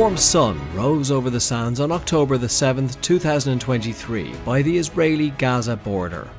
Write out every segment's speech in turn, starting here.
warm sun rose over the sands on October the 7th, 2023 by the Israeli-Gaza border.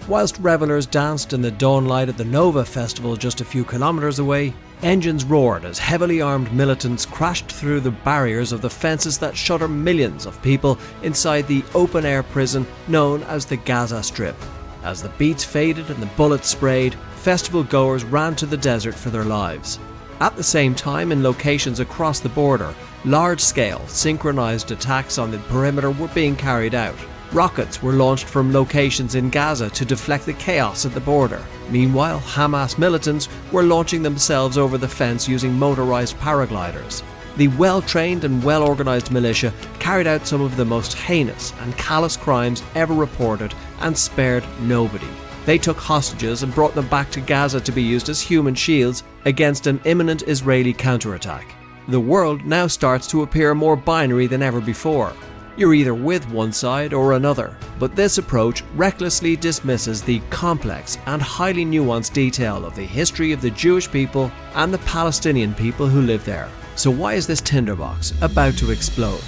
Whilst revellers danced in the dawn light at the Nova festival just a few kilometres away, engines roared as heavily armed militants crashed through the barriers of the fences that shutter millions of people inside the open-air prison known as the Gaza Strip. As the beats faded and the bullets sprayed, festival goers ran to the desert for their lives. At the same time, in locations across the border, large-scale, synchronized attacks on the perimeter were being carried out. Rockets were launched from locations in Gaza to deflect the chaos at the border. Meanwhile, Hamas militants were launching themselves over the fence using motorized paragliders. The well-trained and well-organized militia carried out some of the most heinous and callous crimes ever reported and spared nobody. They took hostages and brought them back to Gaza to be used as human shields against an imminent Israeli counterattack. The world now starts to appear more binary than ever before. You're either with one side or another, but this approach recklessly dismisses the complex and highly nuanced detail of the history of the Jewish people and the Palestinian people who live there. So why is this tinderbox about to explode?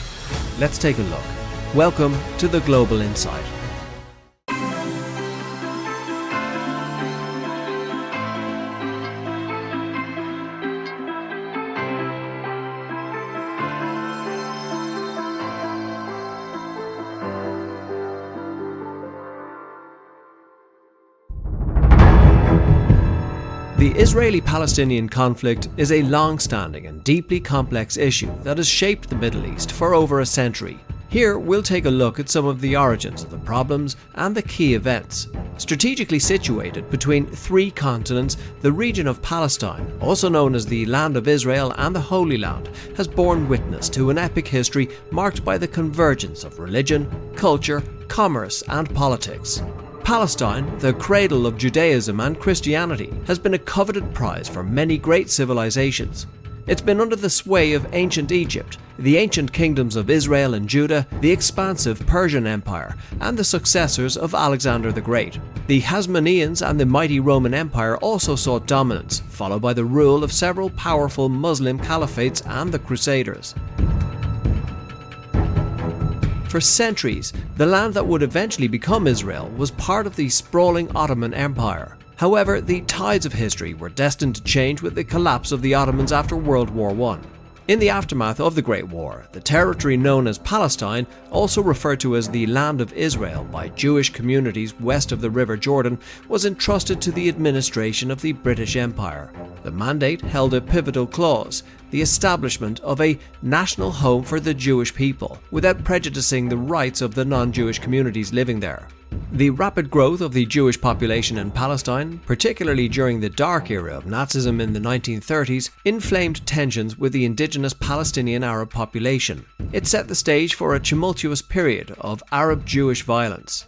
Let's take a look. Welcome to the Global Insight. The Israeli-Palestinian conflict is a long-standing and deeply complex issue that has shaped the Middle East for over a century. Here, we'll take a look at some of the origins of the problems and the key events. Strategically situated between three continents, the region of Palestine, also known as the Land of Israel and the Holy Land, has borne witness to an epic history marked by the convergence of religion, culture, commerce, and politics. Palestine, the cradle of Judaism and Christianity, has been a coveted prize for many great civilizations. It's been under the sway of ancient Egypt, the ancient kingdoms of Israel and Judah, the expansive Persian Empire, and the successors of Alexander the Great. The Hasmoneans and the mighty Roman Empire also sought dominance, followed by the rule of several powerful Muslim caliphates and the Crusaders. For centuries, the land that would eventually become Israel was part of the sprawling Ottoman Empire. However, the tides of history were destined to change with the collapse of the Ottomans after World War I. In the aftermath of the Great War, the territory known as Palestine, also referred to as the Land of Israel by Jewish communities west of the River Jordan, was entrusted to the administration of the British Empire. The mandate held a pivotal clause: the establishment of a national home for the Jewish people, without prejudicing the rights of the non-Jewish communities living there. The rapid growth of the Jewish population in Palestine, particularly during the dark era of Nazism in the 1930s, inflamed tensions with the indigenous Palestinian Arab population. It set the stage for a tumultuous period of Arab-Jewish violence.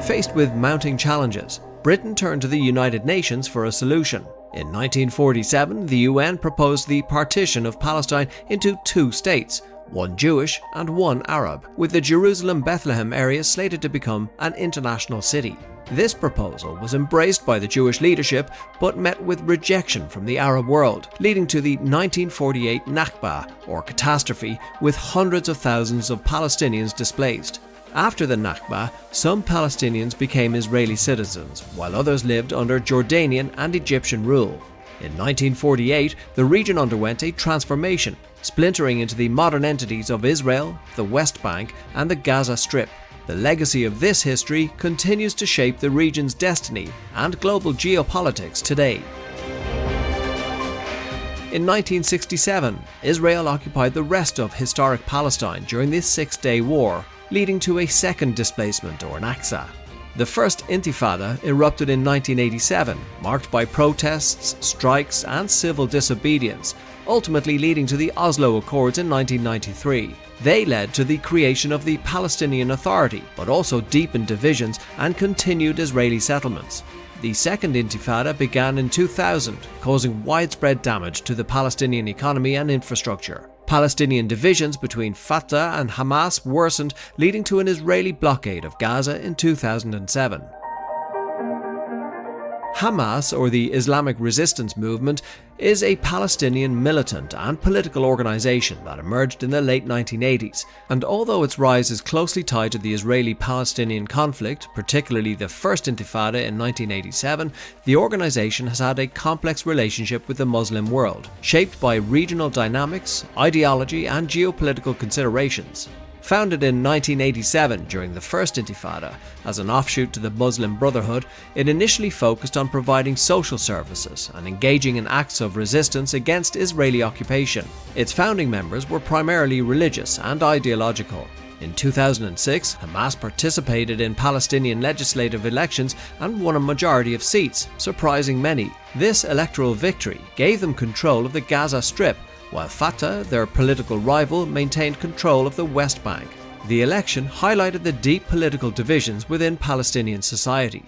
Faced with mounting challenges, Britain turned to the United Nations for a solution. In 1947, the UN proposed the partition of Palestine into two states, one Jewish and one Arab, with the Jerusalem-Bethlehem area slated to become an international city. This proposal was embraced by the Jewish leadership but met with rejection from the Arab world, leading to the 1948 Nakba, or catastrophe, with hundreds of thousands of Palestinians displaced. After the Nakba, some Palestinians became Israeli citizens, while others lived under Jordanian and Egyptian rule. In 1948, the region underwent a transformation, splintering into the modern entities of Israel, the West Bank, and the Gaza Strip. The legacy of this history continues to shape the region's destiny and global geopolitics today. In 1967, Israel occupied the rest of historic Palestine during the Six-Day War, leading to a second displacement, or Nakba. The First Intifada erupted in 1987, marked by protests, strikes, and civil disobedience, ultimately leading to the Oslo Accords in 1993. They led to the creation of the Palestinian Authority, but also deepened divisions and continued Israeli settlements. The Second Intifada began in 2000, causing widespread damage to the Palestinian economy and infrastructure. Palestinian divisions between Fatah and Hamas worsened, leading to an Israeli blockade of Gaza in 2007. Hamas, or the Islamic Resistance Movement, is a Palestinian militant and political organisation that emerged in the late 1980s, and although its rise is closely tied to the Israeli-Palestinian conflict, particularly the First Intifada in 1987, the organisation has had a complex relationship with the Muslim world, shaped by regional dynamics, ideology and geopolitical considerations. Founded in 1987 during the First Intifada as an offshoot to the Muslim Brotherhood, it initially focused on providing social services and engaging in acts of resistance against Israeli occupation. Its founding members were primarily religious and ideological. In 2006, Hamas participated in Palestinian legislative elections and won a majority of seats, surprising many. This electoral victory gave them control of the Gaza Strip, while Fatah, their political rival, maintained control of the West Bank. The election highlighted the deep political divisions within Palestinian society.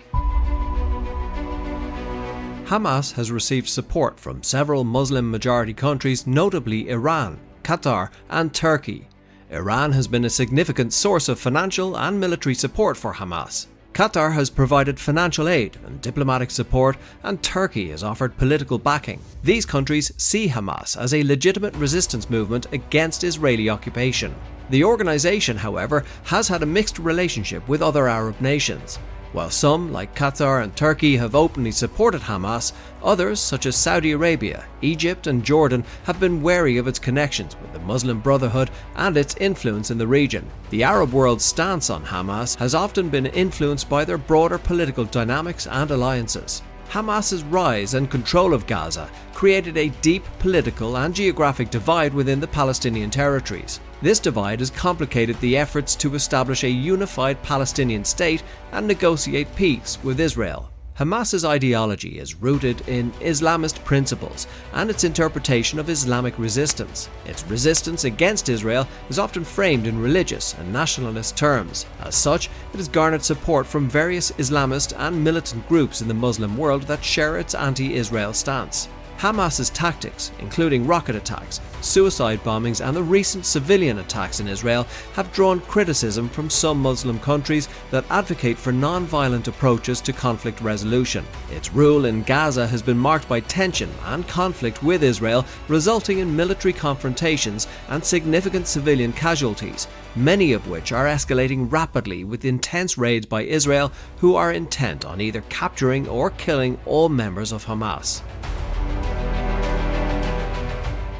Hamas has received support from several Muslim-majority countries, notably Iran, Qatar and Turkey. Iran has been a significant source of financial and military support for Hamas. Qatar has provided financial aid and diplomatic support, and Turkey has offered political backing. These countries see Hamas as a legitimate resistance movement against Israeli occupation. The organisation, however, has had a mixed relationship with other Arab nations. While some, like Qatar and Turkey, have openly supported Hamas, others, such as Saudi Arabia, Egypt and Jordan, have been wary of its connections with the Muslim Brotherhood and its influence in the region. The Arab world's stance on Hamas has often been influenced by their broader political dynamics and alliances. Hamas's rise and control of Gaza created a deep political and geographic divide within the Palestinian territories. This divide has complicated the efforts to establish a unified Palestinian state and negotiate peace with Israel. Hamas's ideology is rooted in Islamist principles and its interpretation of Islamic resistance. Its resistance against Israel is often framed in religious and nationalist terms. As such, it has garnered support from various Islamist and militant groups in the Muslim world that share its anti-Israel stance. Hamas's tactics, including rocket attacks, suicide bombings and the recent civilian attacks in Israel, have drawn criticism from some Muslim countries that advocate for non-violent approaches to conflict resolution. Its rule in Gaza has been marked by tension and conflict with Israel, resulting in military confrontations and significant civilian casualties, many of which are escalating rapidly with intense raids by Israel, who are intent on either capturing or killing all members of Hamas.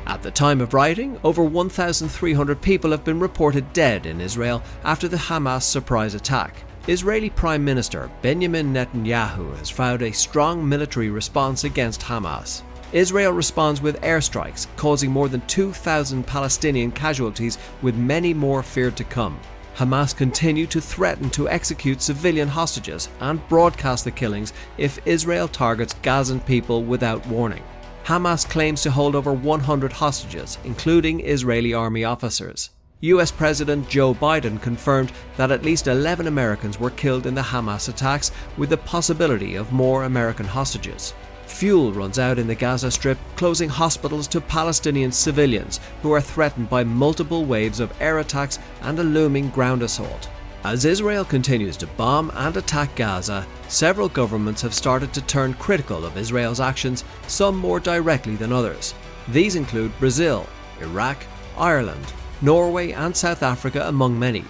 At the time of writing, over 1,300 people have been reported dead in Israel after the Hamas surprise attack. Israeli Prime Minister Benjamin Netanyahu has vowed a strong military response against Hamas. Israel responds with airstrikes, causing more than 2,000 Palestinian casualties, with many more feared to come. Hamas continue to threaten to execute civilian hostages and broadcast the killings if Israel targets Gazan people without warning. Hamas claims to hold over 100 hostages, including Israeli army officers. US President Joe Biden confirmed that at least 11 Americans were killed in the Hamas attacks, with the possibility of more American hostages. Fuel runs out in the Gaza Strip, closing hospitals to Palestinian civilians who are threatened by multiple waves of air attacks and a looming ground assault. As Israel continues to bomb and attack Gaza, several governments have started to turn critical of Israel's actions, some more directly than others. These include Brazil, Iraq, Ireland, Norway and South Africa, among many.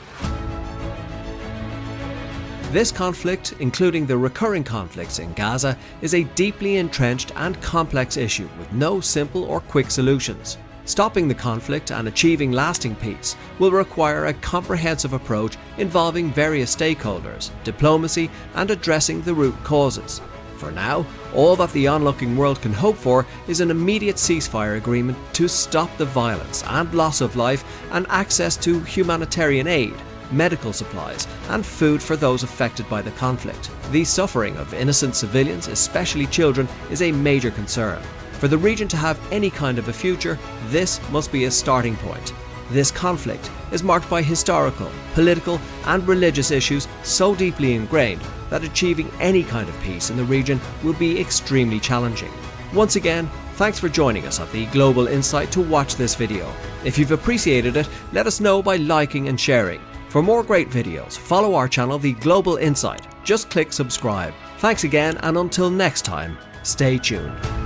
This conflict, including the recurring conflicts in Gaza, is a deeply entrenched and complex issue with no simple or quick solutions. Stopping the conflict and achieving lasting peace will require a comprehensive approach involving various stakeholders, diplomacy, and addressing the root causes. For now, all that the onlooking world can hope for is an immediate ceasefire agreement to stop the violence and loss of life, and access to humanitarian aid, medical supplies, and food for those affected by the conflict. The suffering of innocent civilians, especially children, is a major concern. For the region to have any kind of a future, this must be a starting point. This conflict is marked by historical, political, and religious issues so deeply ingrained that achieving any kind of peace in the region will be extremely challenging. Once again, thanks for joining us at the Global Insight to watch this video. If you've appreciated it, let us know by liking and sharing. For more great videos, follow our channel, The Global Insight. Just click subscribe. Thanks again, and until next time, stay tuned.